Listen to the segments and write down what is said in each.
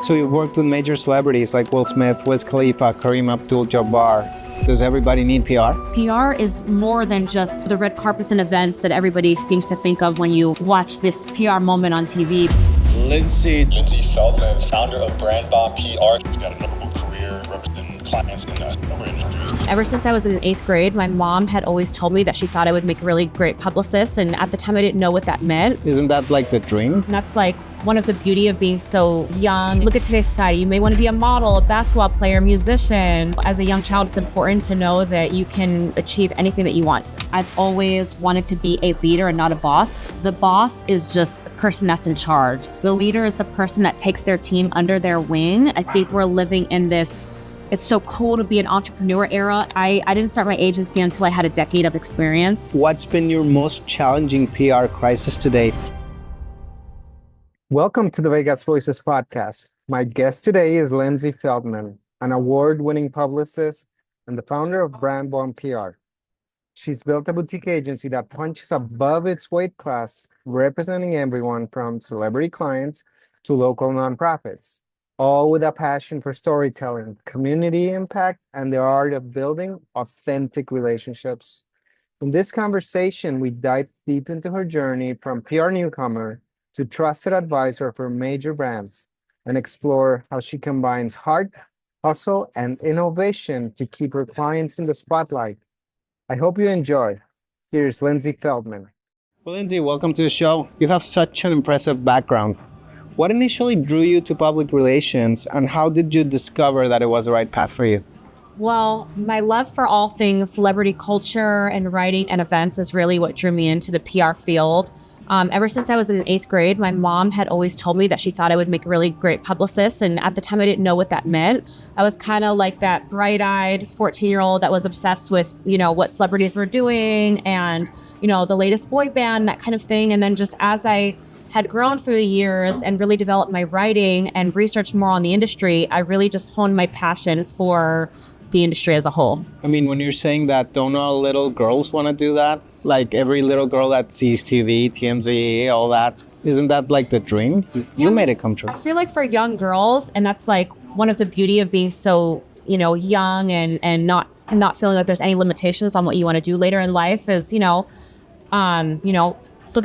So you've worked with major celebrities like Will Smith, Wiz Khalifa, Kareem Abdul-Jabbar. Does everybody need PR? PR is more than just the red carpets and events that everybody seems to think of when you watch this PR moment on TV. Lindsay Feldman, founder of BrandBomb PR. She's got a notable career representing clients in a number of industries. Ever since I was in 8th grade, my mom had always told me that she thought I would make a really great publicist, and at the time I didn't know what that meant. Isn't that like the dream? And that's like one of the beauty of being so young. Look at today's society. You may want to be a model, a basketball player, musician. As a young child, it's important to know that you can achieve anything that you want. I've always wanted to be a leader and not a boss. The boss is just the person that's in charge. The leader is the person that takes their team under their wing. I think we're living in this, it's so cool to be an entrepreneur era. I didn't start my agency until I had a decade of experience. What's been your most challenging PR crisis to date? Welcome to the Vegas Voices podcast. My guest today is Lindsay Feldman, an award-winning publicist and the founder of BrandBomb PR. She's built a boutique agency that punches above its weight class, representing everyone from celebrity clients to local nonprofits, all with a passion for storytelling, community impact, and the art of building authentic relationships. In this conversation, we dive deep into her journey from PR newcomer to trusted advisor for major brands and explore how she combines heart, hustle, and innovation to keep her clients in the spotlight. I hope you enjoy. Here's Lindsay Feldman. Well, Lindsay, welcome to the show. You have such an impressive background. What initially drew you to public relations, and how did you discover that it was the right path for you? Well, my love for all things celebrity culture and writing and events is really what drew me into the PR field. Ever since I was in 8th grade, my mom had always told me that she thought I would make a really great publicist. And at the time, I didn't know what that meant. I was kind of like that bright-eyed 14-year-old that was obsessed with, what celebrities were doing and, the latest boy band, that kind of thing. And then just as I had grown through the years and really developed my writing and researched more on the industry, I really just honed my passion for the industry as a whole. I mean, when you're saying that, don't all little girls want to do that? Like every little girl that sees TV, TMZ, all that. Isn't that like the dream? You made it come true. I feel like for young girls, and that's like one of the beauty of being so, young and not feeling like there's any limitations on what you want to do later in life is, look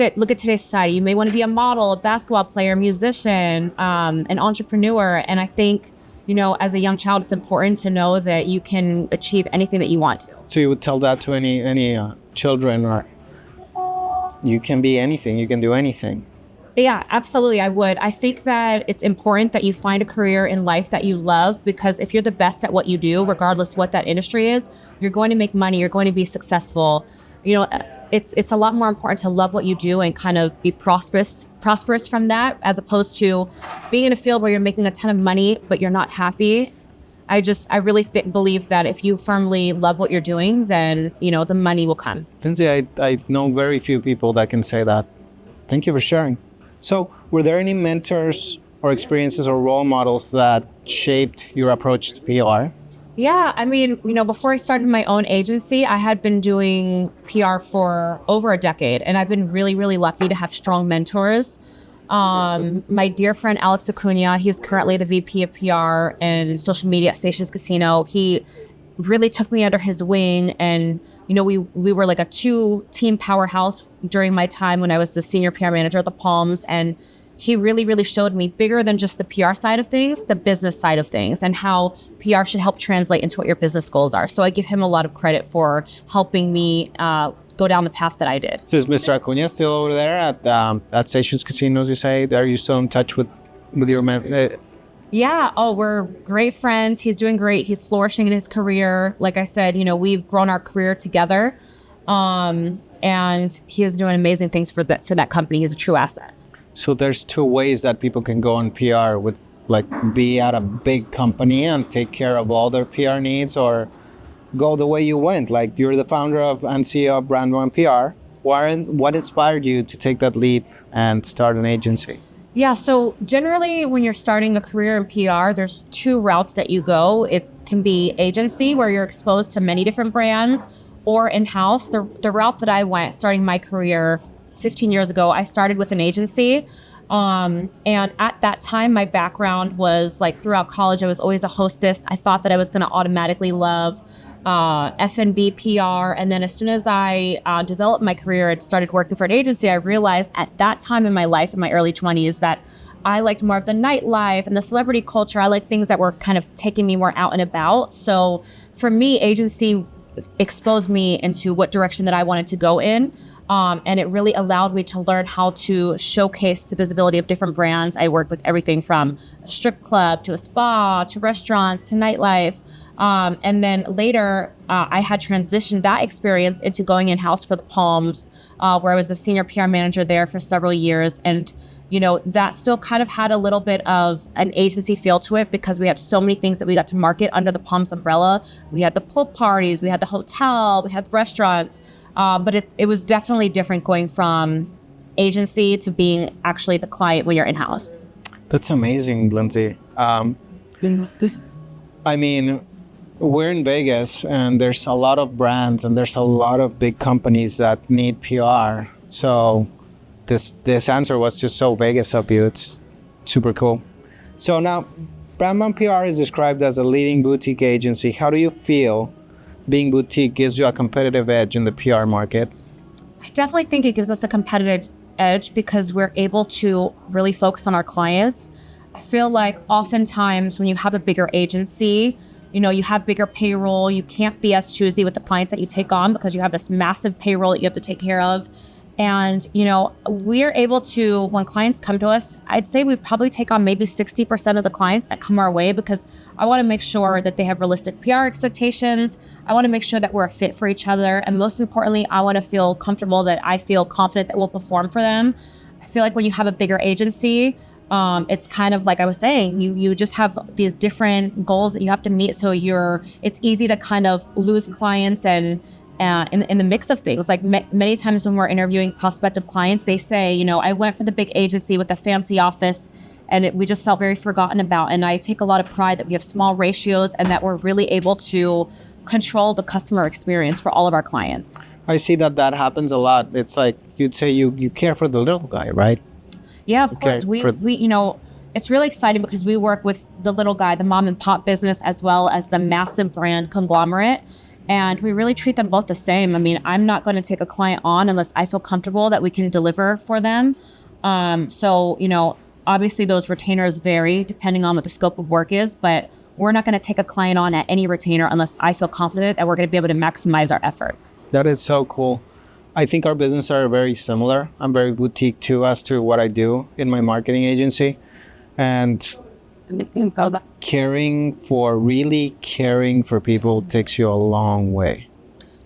at today's society. You may want to be a model, a basketball player, musician, an entrepreneur. And I think, as a young child, it's important to know that you can achieve anything that you want to. So you would tell that to any children, or you can be anything, you can do anything. Yeah, absolutely, I would. I think that it's important that you find a career in life that you love, because if you're the best at what you do, regardless what that industry is, you're going to make money, you're going to be successful. It's a lot more important to love what you do and kind of be prosperous from that, as opposed to being in a field where you're making a ton of money, but you're not happy. I really believe that if you firmly love what you're doing, then, the money will come. Lindsay, I know very few people that can say that. Thank you for sharing. So were there any mentors or experiences or role models that shaped your approach to PR? Yeah, I mean, before I started my own agency, I had been doing PR for over a decade, and I've been really, really lucky to have strong mentors. My dear friend Alex Acuna, he's currently the VP of PR and social media at Stations Casino. He really took me under his wing, and we were like a 2-team powerhouse during my time when I was the senior PR manager at the Palms, and he really, really showed me bigger than just the PR side of things, the business side of things, and how PR should help translate into what your business goals are. So I give him a lot of credit for helping me go down the path that I did. So is Mr. Acuna still over there at Stations Casinos, you say? Are you still in touch with your man? Yeah. Oh, we're great friends. He's doing great. He's flourishing in his career. Like I said, we've grown our career together. And he is doing amazing things for that company. He's a true asset. So there's two ways that people can go on PR, with be at a big company and take care of all their PR needs, or go the way you went. Like you're the founder of and CEO of BrandBomb PR. What inspired you to take that leap and start an agency? Yeah, so generally when you're starting a career in PR, there's 2 routes that you go. It can be agency, where you're exposed to many different brands, or in-house. The route that I went starting my career 15 years ago, I started with an agency. And at that time, my background was like throughout college, I was always a hostess. I thought that I was going to automatically love F&B PR. And then as soon as I developed my career and started working for an agency, I realized at that time in my life, in my early 20s, that I liked more of the nightlife and the celebrity culture. I liked things that were kind of taking me more out and about. So for me, agency exposed me into what direction that I wanted to go in. And it really allowed me to learn how to showcase the visibility of different brands. I worked with everything from a strip club to a spa to restaurants to nightlife. And then later, I had transitioned that experience into going in-house for the Palms, where I was the senior PR manager there for several years. And that still kind of had a little bit of an agency feel to it because we had so many things that we got to market under the Palms umbrella. We had the pool parties, we had the hotel, we had the restaurants. But it was definitely different going from agency to being actually the client when you're in-house. That's amazing, Lindsay. I mean, we're in Vegas and there's a lot of brands and there's a lot of big companies that need PR. So this answer was just so Vegas of you. It's super cool. So now, BrandBomb PR is described as a leading boutique agency. How do you feel being boutique gives you a competitive edge in the PR market? I definitely think it gives us a competitive edge because we're able to really focus on our clients. I feel like oftentimes when you have a bigger agency, you have bigger payroll, you can't be as choosy with the clients that you take on because you have this massive payroll that you have to take care of. And, we're able to, when clients come to us, I'd say we probably take on maybe 60% of the clients that come our way because I want to make sure that they have realistic PR expectations. I want to make sure that we're a fit for each other. And most importantly, I want to feel comfortable that I feel confident that we'll perform for them. I feel like when you have a bigger agency, it's kind of like I was saying, you just have these different goals that you have to meet. So it's easy to kind of lose clients and in the mix of things. Like many times when we're interviewing prospective clients, they say, I went for the big agency with a fancy office and we just felt very forgotten about. And I take a lot of pride that we have small ratios and that we're really able to control the customer experience for all of our clients. I see that happens a lot. It's like you'd say you care for the little guy, right? Yeah, of course. We it's really exciting because we work with the little guy, the mom and pop business, as well as the massive brand conglomerate. And we really treat them both the same. I mean, I'm not going to take a client on unless I feel comfortable that we can deliver for them. So, obviously those retainers vary depending on what the scope of work is, but we're not going to take a client on at any retainer unless I feel confident that we're going to be able to maximize our efforts. That is so cool. I think our businesses are very similar. I'm very boutique too as to what I do in my marketing agency. And really caring for people takes you a long way.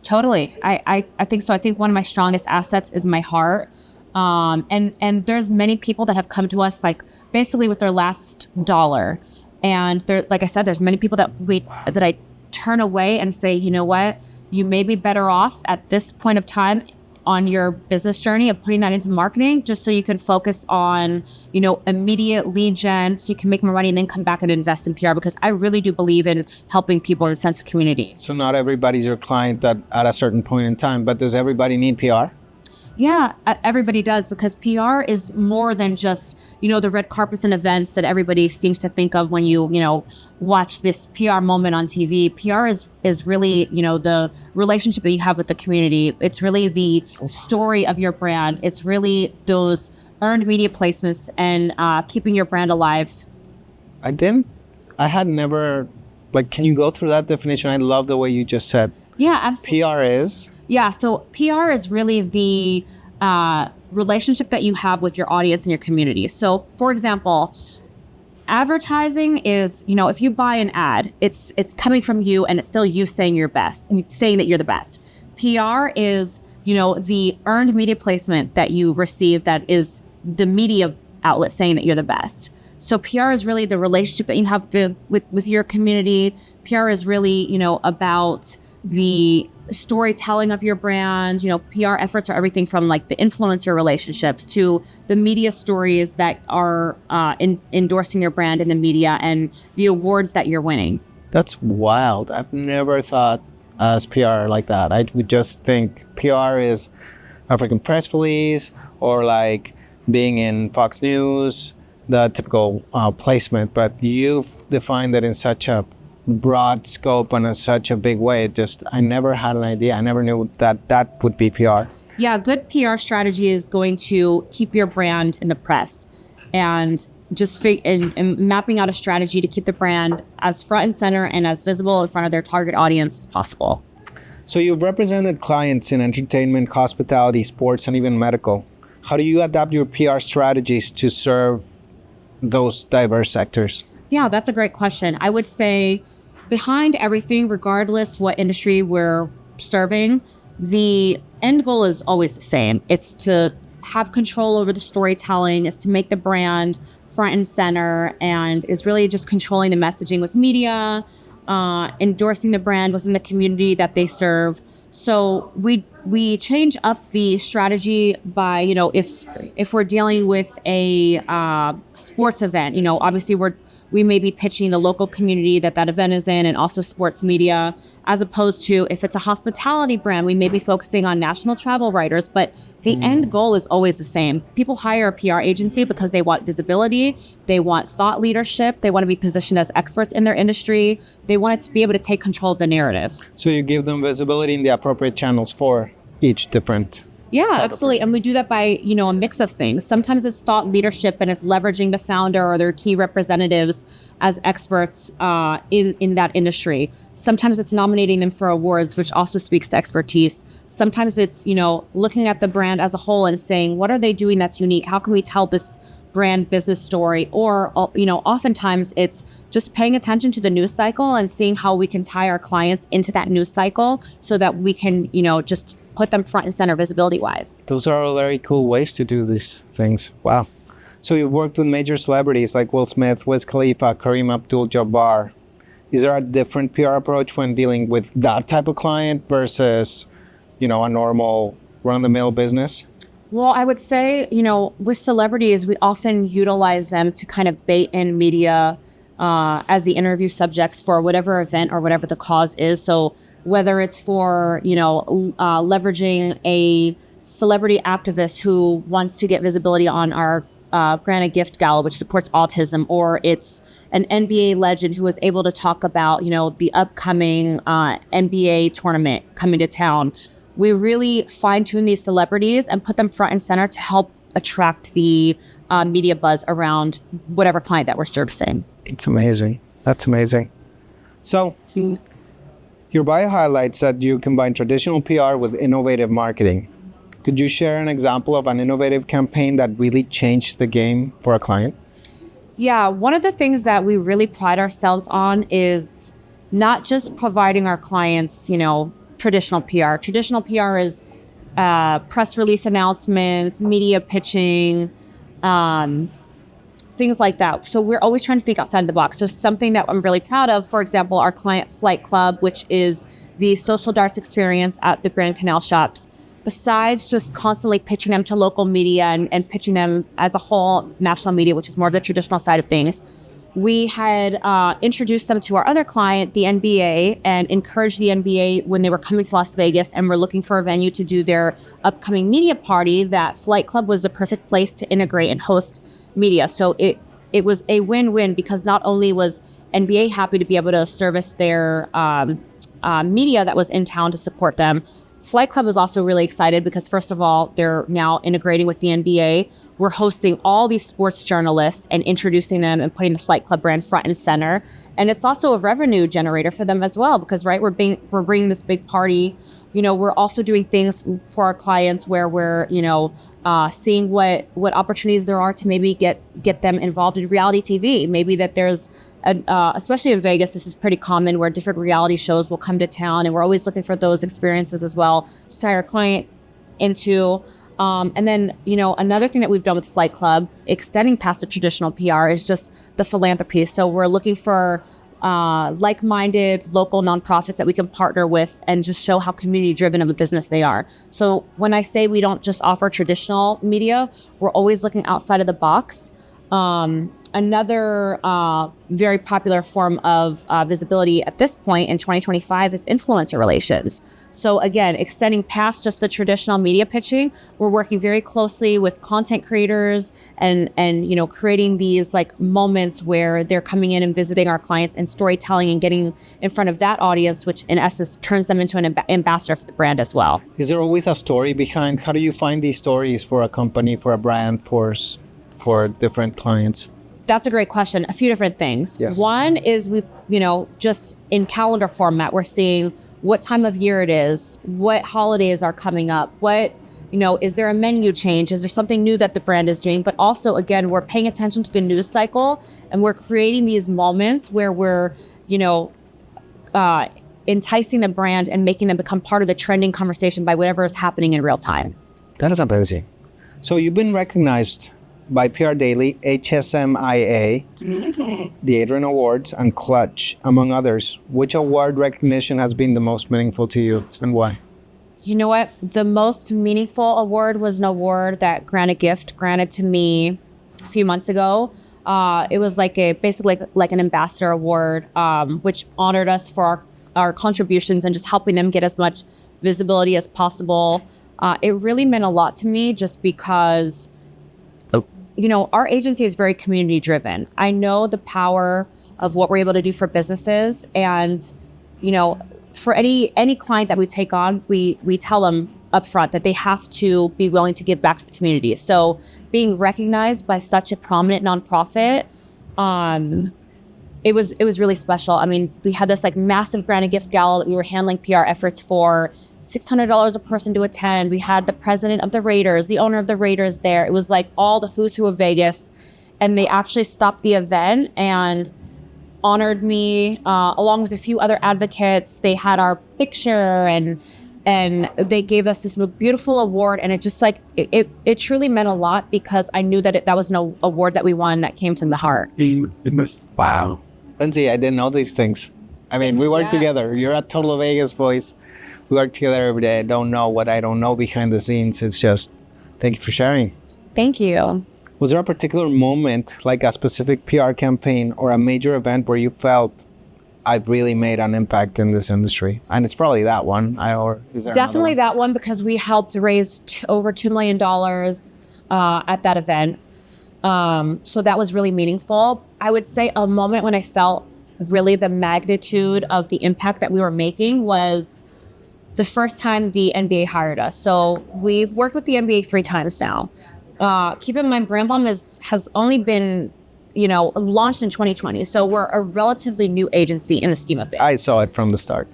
Totally. I think so. I think one of my strongest assets is my heart. And there's many people that have come to us like basically with their last dollar. And there, like I said, there's many people that I turn away and say, you know what, you may be better off at this point of time on your business journey of putting that into marketing just so you can focus on, immediate lead gen so you can make more money and then come back and invest in PR because I really do believe in helping people in a sense of community. So not everybody's your client at a certain point in time, but does everybody need PR? Yeah, everybody does because PR is more than just, the red carpets and events that everybody seems to think of when you watch this PR moment on TV. PR is really, the relationship that you have with the community. It's really the story of your brand. It's really those earned media placements and keeping your brand alive. I had never, can you go through that definition? I love the way you just said. Yeah, absolutely. PR is? Yeah, so PR is really the relationship that you have with your audience and your community. So, for example, advertising is, if you buy an ad, it's coming from you and it's still you saying you're best and saying that you're the best. PR is, the earned media placement that you receive that is the media outlet saying that you're the best. So PR is really the relationship that you have with your community. PR is really, about the storytelling of your brand. PR efforts are everything from like the influencer relationships to the media stories that are endorsing your brand in the media and the awards that you're winning. That's wild. I've never thought as PR like that. I would just think PR is a freaking press release or like being in Fox News, the typical placement, but you've defined it in such a broad scope and in such a big way. I never had an idea. I never knew that would be PR. Yeah, good PR strategy is going to keep your brand in the press and and mapping out a strategy to keep the brand as front and center and as visible in front of their target audience as possible. So you've represented clients in entertainment, hospitality, sports, and even medical. How do you adapt your PR strategies to serve those diverse sectors? Yeah, that's a great question. I would say behind everything, regardless what industry we're serving, the end goal is always the same. It's to have control over the storytelling, is to make the brand front and center, and is really just controlling the messaging with media, endorsing the brand within the community that they serve. So we change up the strategy by, if we're dealing with a sports event, obviously we may be pitching the local community that event is in and also sports media, as opposed to if it's a hospitality brand, we may be focusing on national travel writers, but the end goal is always the same. People hire a PR agency because they want visibility, they want thought leadership, they want to be positioned as experts in their industry, they want it to be able to take control of the narrative. So you give them visibility in the appropriate channels for each different. Yeah, absolutely. And we do that by, a mix of things. Sometimes it's thought leadership and it's leveraging the founder or their key representatives as experts in that industry. Sometimes it's nominating them for awards, which also speaks to expertise. Sometimes it's, looking at the brand as a whole and saying, what are they doing that's unique? How can we tell this brand business story? Or, oftentimes it's just paying attention to the news cycle and seeing how we can tie our clients into that news cycle so that we can, just put them front and center visibility wise. Those are all very cool ways to do these things. Wow. So you've worked with major celebrities like Will Smith, Wiz Khalifa, Kareem Abdul-Jabbar. Is there a different PR approach when dealing with that type of client versus, a normal run-of-the-mill business? Well, I would say, with celebrities, we often utilize them to kind of bait in media as the interview subjects for whatever event or whatever the cause is. So whether it's for, leveraging a celebrity activist who wants to get visibility on our Grant a Gift Gala, which supports autism, or it's an NBA legend who was able to talk about, the upcoming NBA tournament coming to town. We really fine-tune these celebrities and put them front and center to help attract the media buzz around whatever client that we're servicing. It's amazing. That's amazing. So your bio highlights that you combine traditional PR with innovative marketing. Could you share an example of an innovative campaign that really changed the game for a client? Yeah, one of the things that we really pride ourselves on is not just providing our clients, traditional PR. Traditional PR is press release announcements, media pitching, things like that. So we're always trying to think outside the box. So something that I'm really proud of, for example, our client Flight Club, which is the social darts experience at the Grand Canal Shops. Besides just constantly pitching them to local media and pitching them as a whole national media, which is more of the traditional side of things, we had introduced them to our other client, the NBA, and encouraged the NBA when they were coming to Las Vegas and were looking for a venue to do their upcoming media party, that Flight Club was the perfect place to integrate and host media. So it was a win-win, because not only was NBA happy to be able to service their media that was in town to support them, Flight Club is also really excited because, first of all, they're now integrating with the NBA. We're hosting all these sports journalists and introducing them and putting the Flight Club brand front and center. And it's also a revenue generator for them as well, because, right, we're bringing this big party. We're also doing things for our clients where we're, seeing what opportunities there are to maybe get them involved in reality TV. Maybe that there's, especially in Vegas, this is pretty common, where different reality shows will come to town, and we're always looking for those experiences as well to tie our client into. And then, another thing that we've done with Flight Club, extending past the traditional PR, is just the philanthropy. So we're looking for like-minded local nonprofits that we can partner with and just show how community-driven of a business they are. So when I say we don't just offer traditional media, we're always looking outside of the box. another very popular form of visibility at this point in 2025 is influencer relations. So again, extending past just the traditional media pitching, we're working very closely with content creators and creating these like moments where they're coming in and visiting our clients and storytelling and getting in front of that audience, which in essence turns them into an ambassador for the brand as well. Is there always a story behind? How do you find these stories for a company, for a brand, for different clients? That's a great question. A few different things. Yes. One is just in calendar format, we're seeing what time of year it is, what holidays are coming up, is there a menu change? Is there something new that the brand is doing? But also, again, we're paying attention to the news cycle and we're creating these moments where we're, enticing the brand and making them become part of the trending conversation by whatever is happening in real time. That is amazing. So you've been recognized by PR Daily, HSMIA, the Adrian Awards, and Clutch, among others. Which award recognition has been the most meaningful to you and why? You know what? The most meaningful award was an award that Granite Gift granted to me a few months ago. It was basically like an ambassador award, which honored us for our contributions and just helping them get as much visibility as possible. It really meant a lot to me just because our agency is very community driven. I know the power of what we're able to do for businesses, and for any client that we take on, we tell them upfront that they have to be willing to give back to the community. So being recognized by such a prominent nonprofit, it was really special. I mean, we had this massive Granite Gift Gala that we were handling PR efforts for, $600 a person to attend. We had the president of the Raiders, the owner of the Raiders there. It was all the who's who of Vegas. And they actually stopped the event and honored me along with a few other advocates. They had our picture and they gave us this beautiful award. And it just it truly meant a lot because I knew that that was an award that we won that came from the heart. Wow. Lindsay, I didn't know these things. I mean, we work together. You're at Total Vegas, boys. We work together every day. I don't know what I don't know behind the scenes. It's just, thank you for sharing. Thank you. Was there a particular moment, like a specific PR campaign or a major event where you felt I've really made an impact in this industry? And it's probably that one. Or is there definitely that one because we helped raise over $2 million at that event. So that was really meaningful. I would say a moment when I felt really the magnitude of the impact that we were making was the first time the NBA hired us. So we've worked with the NBA 3 times now. Keep in mind, BrandBomb has only been, launched in 2020. So we're a relatively new agency in the scheme of things. I saw it from the start.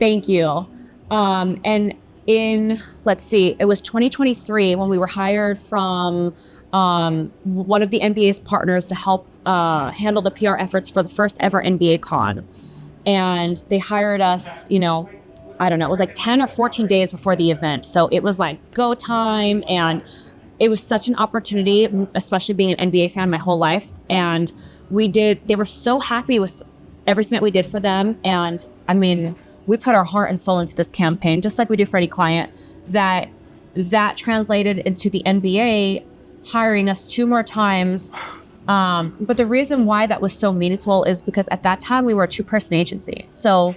Thank you. And in, it was 2023 when we were hired from one of the NBA's partners to help handle the PR efforts for the first ever NBA con. And they hired us, I don't know, it was 10 or 14 days before the event. So it was go time, and it was such an opportunity, especially being an NBA fan my whole life. And they were so happy with everything that we did for them. And I mean, we put our heart and soul into this campaign, just like we do for any client, that translated into the NBA hiring us 2 more times. But the reason why that was so meaningful is because at that time we were a 2-person agency. So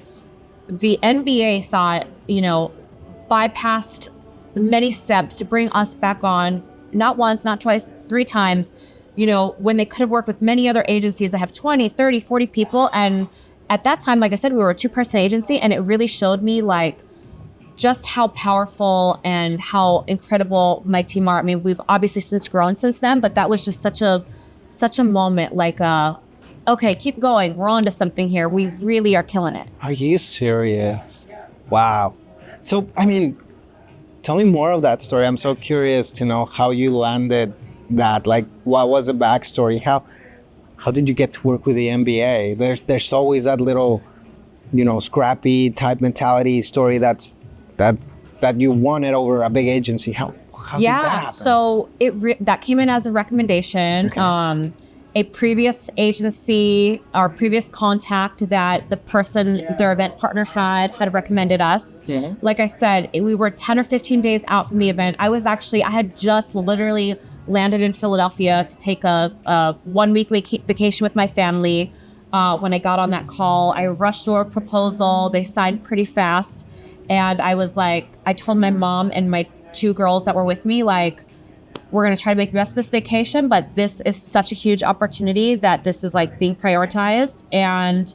the NBA thought, bypassed many steps to bring us back on, not once, not twice, 3 times, when they could have worked with many other agencies that have 20, 30, 40 people. And at that time, like I said, we were a 2-person agency, and it really showed me just how powerful and how incredible my team are. I mean, we've obviously since grown since then, but that was just such a moment, okay, keep going. We're on to something here. We really are killing it. Are you serious? Wow. So, I mean, tell me more of that story. I'm so curious to know how you landed that. What was the backstory? How did you get to work with the NBA? There's always that little, scrappy type mentality story that you won it over a big agency. How did that happen? So that came in as a recommendation. Okay. a previous agency or previous contact that their event partner had recommended us. Yeah. Like I said, we were 10 or 15 days out from the event. I had just literally landed in Philadelphia to take a 1 week vacation with my family. When I got on that call, I rushed through a proposal. They signed pretty fast. And I was like, I told my mom and my 2 girls that were with me, like, we're going to try to make the best of this vacation, but this is such a huge opportunity that this is like being prioritized. And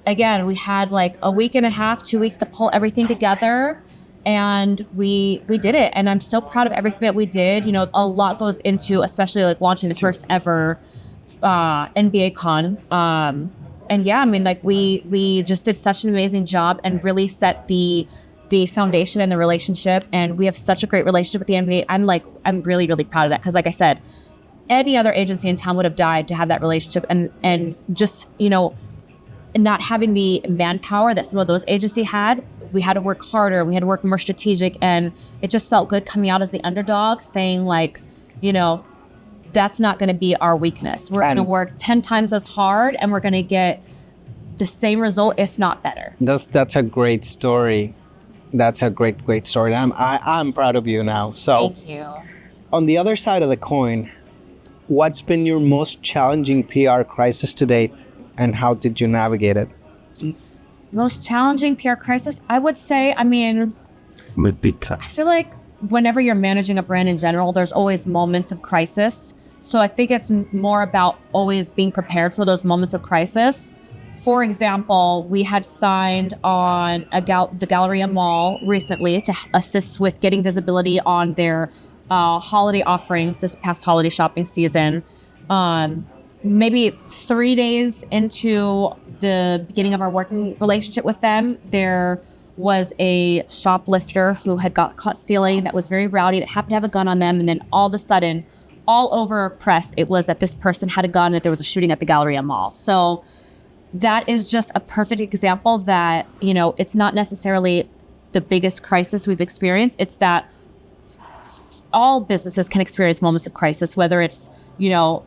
again, we had like a week and a half, 2 weeks to pull everything together, and we did it. And I'm so proud of everything that we did. You know, a lot goes into, especially like launching the first ever NBA con. And yeah, I mean, like we just did such an amazing job and really set the foundation and the relationship, and we have such a great relationship with the NBA. I'm really, really proud of that, because like I said, any other agency in town would have died to have that relationship, and just, you know, not having the manpower that some of those agencies had. We had to work harder, we had to work more strategic, and it just felt good coming out as the underdog, saying like, you know, that's not going to be our weakness. We're going to work 10 times as hard, and we're going to get the same result, if not better. That's a great story. That's a great story. I'm proud of you now. So, thank you. On the other side of the coin, what's been your most challenging PR crisis to date, and how did you navigate it? Most challenging PR crisis, I would say, I mean, I feel like whenever you're managing a brand in general, there's always moments of crisis. So I think it's more about always being prepared for those moments of crisis. For example, we had signed on the Galleria Mall recently to assist with getting visibility on their holiday offerings this past holiday shopping season. Maybe 3 days into the beginning of our working relationship with them, there was a shoplifter who had got caught stealing that was very rowdy, that happened to have a gun on them. And then all of a sudden, all over press, it was that this person had a gun and that there was a shooting at the Galleria Mall. So that is just a perfect example that, you know, it's not necessarily the biggest crisis we've experienced. It's that all businesses can experience moments of crisis, whether it's, you know,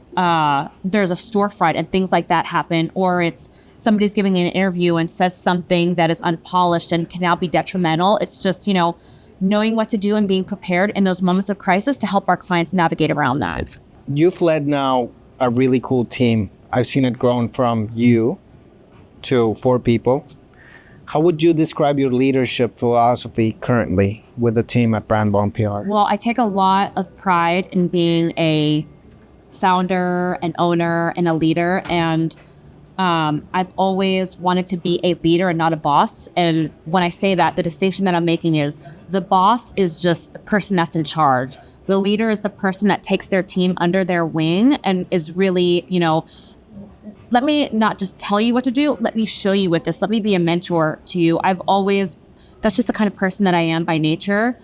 there's a storefront and things like that happen, or it's somebody's giving an interview and says something that is unpolished and can now be detrimental. It's just, you know, knowing what to do and being prepared in those moments of crisis to help our clients navigate around that. You've led now a really cool team. I've seen it grown from you to 4 people. How would you describe your leadership philosophy currently with the team at BrandBomb PR? Well, I take a lot of pride in being a founder, an owner, and a leader. And I've always wanted to be a leader and not a boss. And when I say that, the distinction that I'm making is the boss is just the person that's in charge. The leader is the person that takes their team under their wing and is really, you know, let me not just tell you what to do, let me show you with this. Let me be a mentor to you. That's just the kind of person that I am by nature.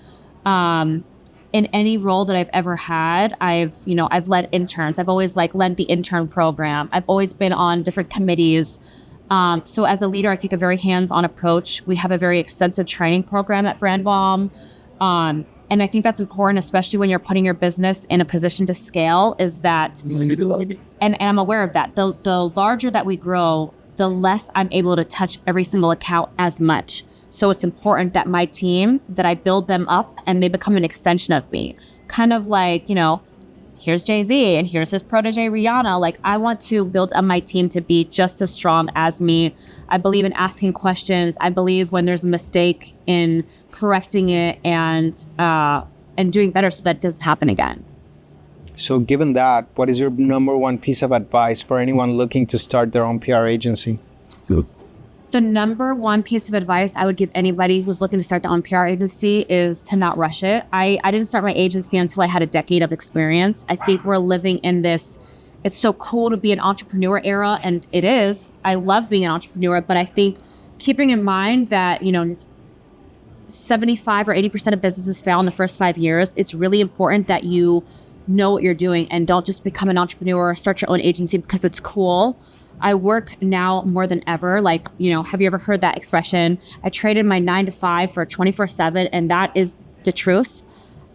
In any role that I've ever had, I've led interns. I've always led the intern program. I've always been on different committees. So as a leader, I take a very hands-on approach. We have a very extensive training program at BrandBomb. And I think that's important, especially when you're putting your business in a position to scale, is that, and I'm aware of that, the larger that we grow, the less I'm able to touch every single account as much. So it's important that my team, that I build them up and they become an extension of me. Kind of like, you know, here's Jay-Z and here's his protege Rihanna. Like, I want to build up my team to be just as strong as me. I believe in asking questions. I believe when there's a mistake in correcting it and doing better so that it doesn't happen again. So given that, what is your number one piece of advice for anyone looking to start their own PR agency? The number one piece of advice I would give anybody who's looking to start their own PR agency is to not rush it. I didn't start my agency until I had a decade of experience. I think we're living in this, it's so cool to be an entrepreneur era, and it is. I love being an entrepreneur, but I think keeping in mind that, you know, 75 or 80% of businesses fail in the first 5 years, it's really important that you know what you're doing and don't just become an entrepreneur or start your own agency because it's cool. I work now more than ever. Like, you know, have you ever heard that expression? I traded my 9 to 5 for 24/7, and that is the truth.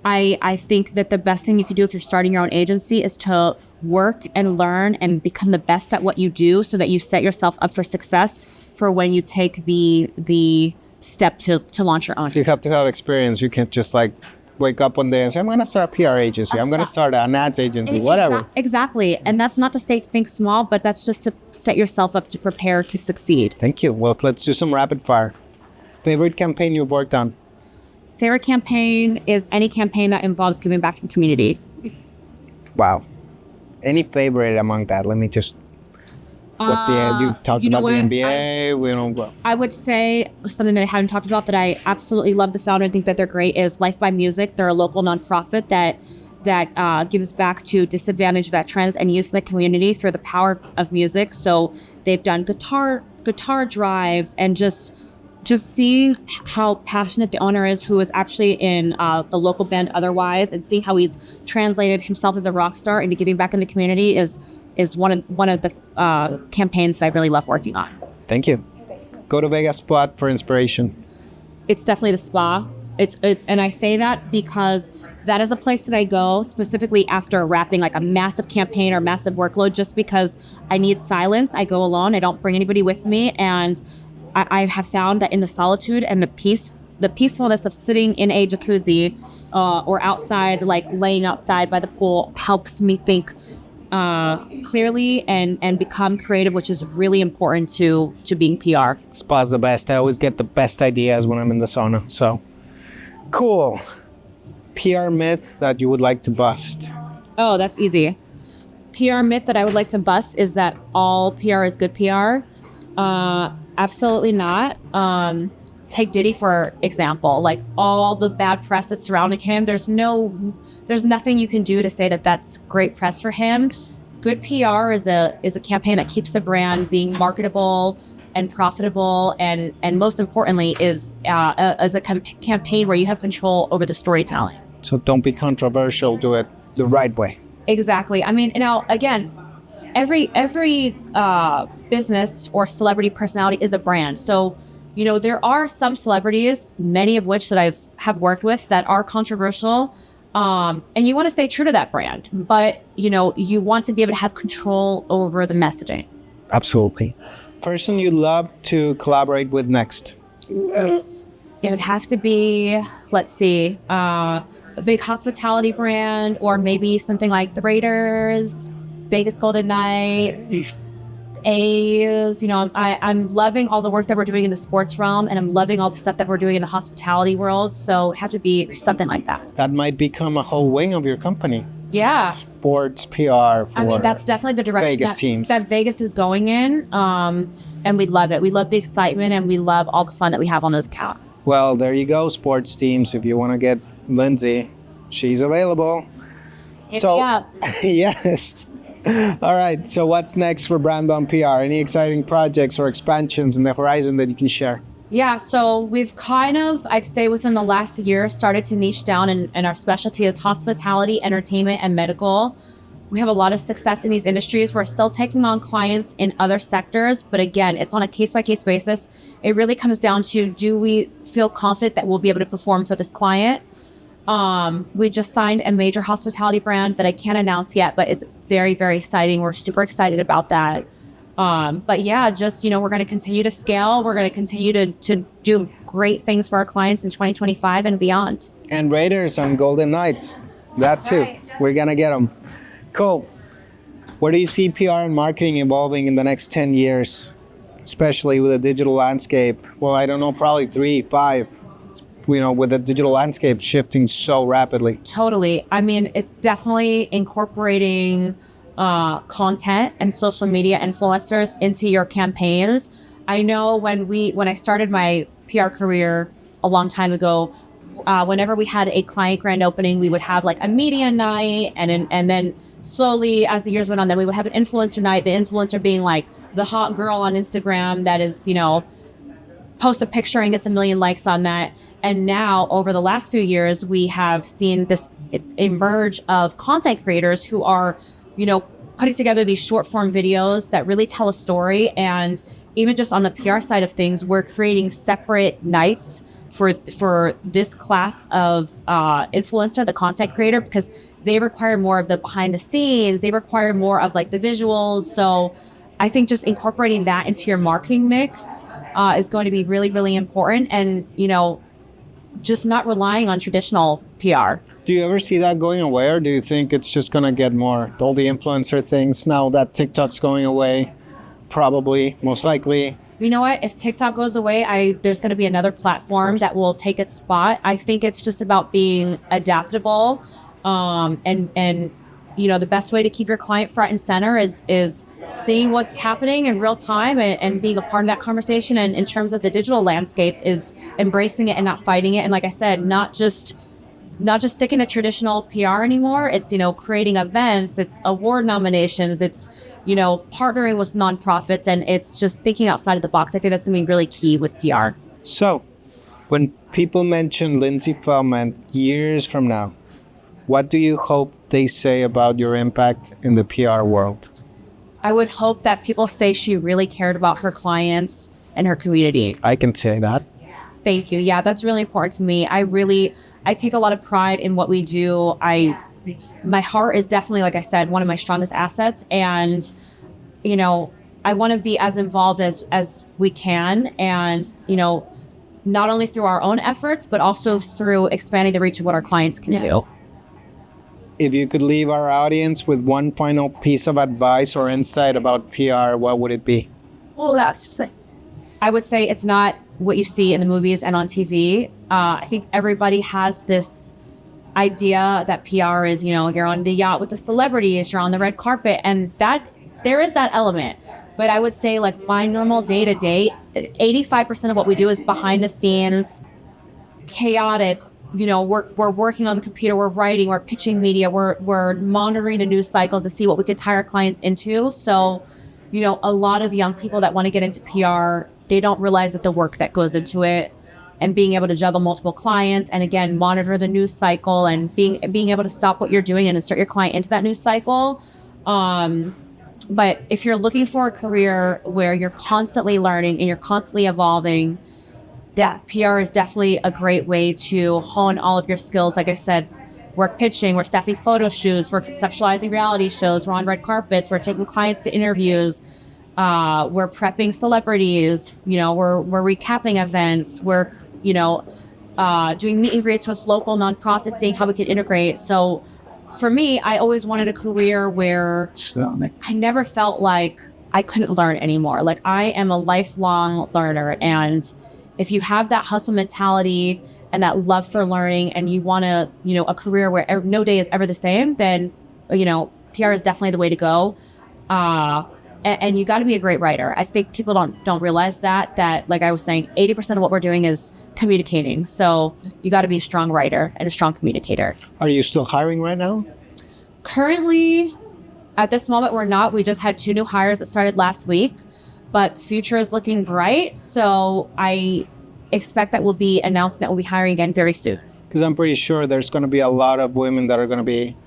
I think that the best thing you can do if you're starting your own agency is to work and learn and become the best at what you do so that you set yourself up for success for when you take the step to launch your own. So you have to have experience. You can't just like wake up one day and say, I'm going to start a PR agency. I'm going to start an ads agency, whatever. Exactly. And that's not to say think small, but that's just to set yourself up to prepare to succeed. Thank you. Well, let's do some rapid fire. Favorite campaign you've worked on? Favorite campaign is any campaign that involves giving back to the community. Wow. Any favorite among that? Let me just... you talked about the NBA. I would say something that I haven't talked about that I absolutely love the founder and think that they're great is Life by Music. They're a local nonprofit that gives back to disadvantaged veterans and youth in the community through the power of music. So they've done guitar drives and just seeing how passionate the owner is, who is actually in the local band Otherwise, and seeing how he's translated himself as a rock star into giving back in the community is one of the campaigns that I really love working on. Thank you. Go to Vegas spot for inspiration. It's definitely the spa. And I say that because that is a place that I go specifically after wrapping like a massive campaign or massive workload, just because I need silence. I go alone. I don't bring anybody with me. And I have found that in the solitude and the peacefulness of sitting in a jacuzzi or outside, like laying outside by the pool, helps me think clearly and become creative, which is really important to being PR. Spa's the best. I always get the best ideas when I'm in the sauna. So cool. PR myth that you would like to bust? Oh, that's easy. PR myth that I would like to bust is that all PR is good PR. Absolutely not. Take Diddy for example. Like all the bad press that's surrounding him, there's nothing you can do to say that that's great press for him. Good PR is a campaign that keeps the brand being marketable and profitable, and most importantly is a campaign where you have control over the storytelling. So don't be controversial. Do it the right way. Exactly. I mean, again, every business or celebrity personality is a brand. So, there are some celebrities, many of which that I have worked with, that are controversial. And you want to stay true to that brand, but you want to be able to have control over the messaging. Absolutely. Person you'd love to collaborate with next? It would have to be, let's see, a big hospitality brand, or maybe something like the Raiders, Vegas Golden Knights, A's. I'm loving all the work that we're doing in the sports realm, and I'm loving all the stuff that we're doing in the hospitality world. So it has to be something like that. That might become a whole wing of your company. Yeah. Sports PR for that's definitely the direction Vegas teams. that Vegas is going in. And we love it. We love the excitement, and we love all the fun that we have on those accounts. Well, there you go, sports teams. If you want to get Lindsay, she's available. Hit me up. Yes. All right. So what's next for BrandBomb PR? Any exciting projects or expansions in the horizon that you can share? Yeah, so we've kind of, I'd say within the last year, started to niche down, and our specialty is hospitality, entertainment, and medical. We have a lot of success in these industries. We're still taking on clients in other sectors, but again, it's on a case-by-case basis. It really comes down to, do we feel confident that we'll be able to perform for this client? We just signed a major hospitality brand that I can't announce yet, but it's very, very exciting. We're super excited about that. But yeah, just, we're going to continue to scale. We're going to continue to do great things for our clients in 2025 and beyond. And Raiders and Golden Knights. That too. Right. We're going to get them. Cool. Where do you see PR and marketing evolving in the next 10 years, especially with the digital landscape? Well, I don't know, probably 3, 5, with the digital landscape shifting so rapidly. Totally. I mean, it's definitely incorporating content and social media influencers into your campaigns. I know when I started my PR career a long time ago, whenever we had a client grand opening, we would have like a media night, and then slowly as the years went on, then we would have an influencer night. The influencer being like the hot girl on Instagram that is, post a picture and gets 1 million likes on that. And now over the last few years, we have seen this emerge of content creators who are, putting together these short form videos that really tell a story. And even just on the PR side of things, we're creating separate nights for this class of influencer, the content creator, because they require more of the behind the scenes. They require more of like the visuals. So I think just incorporating that into your marketing mix is going to be really, really important. And, just not relying on traditional PR. Do you ever see that going away, or do you think it's just going to get more, all the influencer things, now that TikTok's going away? Probably, most likely. You know what? If TikTok goes away, there's going to be another platform that will take its spot. I think it's just about being adaptable, and the best way to keep your client front and center is seeing what's happening in real time and being a part of that conversation. And in terms of the digital landscape, is embracing it and not fighting it. And like I said, not just sticking to traditional PR anymore. It's, creating events, it's award nominations, it's, partnering with nonprofits, and it's just thinking outside of the box. I think that's going to be really key with PR. So, when people mention Lindsay Feldman years from now, what do you hope they say about your impact in the PR world? I would hope that people say she really cared about her clients and her community. I can say that. Thank you. Yeah, that's really important to me. I take a lot of pride in what we do. My heart is definitely, like I said, one of my strongest assets. And, I want to be as involved as we can. And, not only through our own efforts, but also through expanding the reach of what our clients can do. If you could leave our audience with one final piece of advice or insight about PR, what would it be? I would say it's not what you see in the movies and on TV. I think everybody has this idea that PR is, you're on the yacht with the celebrities, you're on the red carpet, and that there is that element. But I would say, like, my normal day-to-day, 85% of what we do is behind the scenes, chaotic. We're working on the computer, we're writing, we're pitching media, we're monitoring the news cycles to see what we could tie our clients into. So, a lot of young people that want to get into PR, they don't realize that the work that goes into it, and being able to juggle multiple clients, and again, monitor the news cycle, and being able to stop what you're doing and insert your client into that news cycle. But if you're looking for a career where you're constantly learning and you're constantly evolving, PR is definitely a great way to hone all of your skills. Like I said, we're pitching, we're staffing photo shoots, we're conceptualizing reality shows, we're on red carpets, we're taking clients to interviews, we're prepping celebrities, we're recapping events, we're, doing meet and greets with local nonprofits, seeing how we can integrate. So for me, I always wanted a career where I never felt like I couldn't learn anymore. Like, I am a lifelong learner, and if you have that hustle mentality and that love for learning, and you want a career where no day is ever the same, then, PR is definitely the way to go. And you got to be a great writer. I think people don't realize that, like I was saying, 80% of what we're doing is communicating. So you got to be a strong writer and a strong communicator. Are you still hiring right now? Currently, at this moment, we're not. We just had 2 new hires that started last week. But the future is looking bright, so I expect that we'll be announcing that we'll be hiring again very soon. Because I'm pretty sure there's going to be a lot of women that are going to be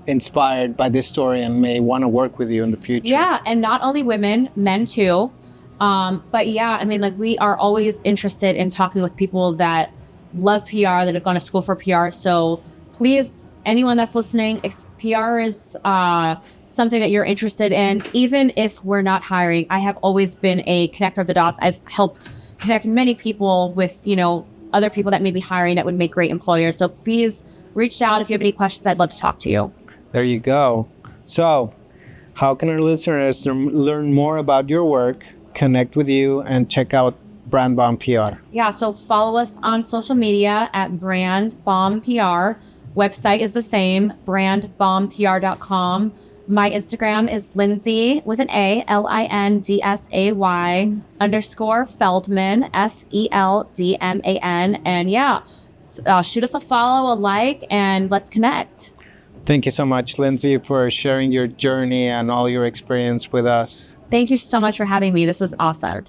inspired by this story and may want to work with you in the future. Yeah, and not only women, men too. But yeah, we are always interested in talking with people that love PR, that have gone to school for PR. So please, anyone that's listening, if PR is something that you're interested in, even if we're not hiring, I have always been a connector of the dots. I've helped connect many people with, other people that may be hiring that would make great employers. So please reach out if you have any questions. I'd love to talk to you. There you go. So how can our listeners learn more about your work, connect with you, and check out BrandBomb PR? Yeah, so follow us on social media at BrandBomb PR. Website is the same, brandbombpr.com. My Instagram is Lindsay with an A, Lindsay _ Feldman, Feldman. And yeah, shoot us a follow, a like, and let's connect. Thank you so much, Lindsay, for sharing your journey and all your experience with us. Thank you so much for having me. This was awesome.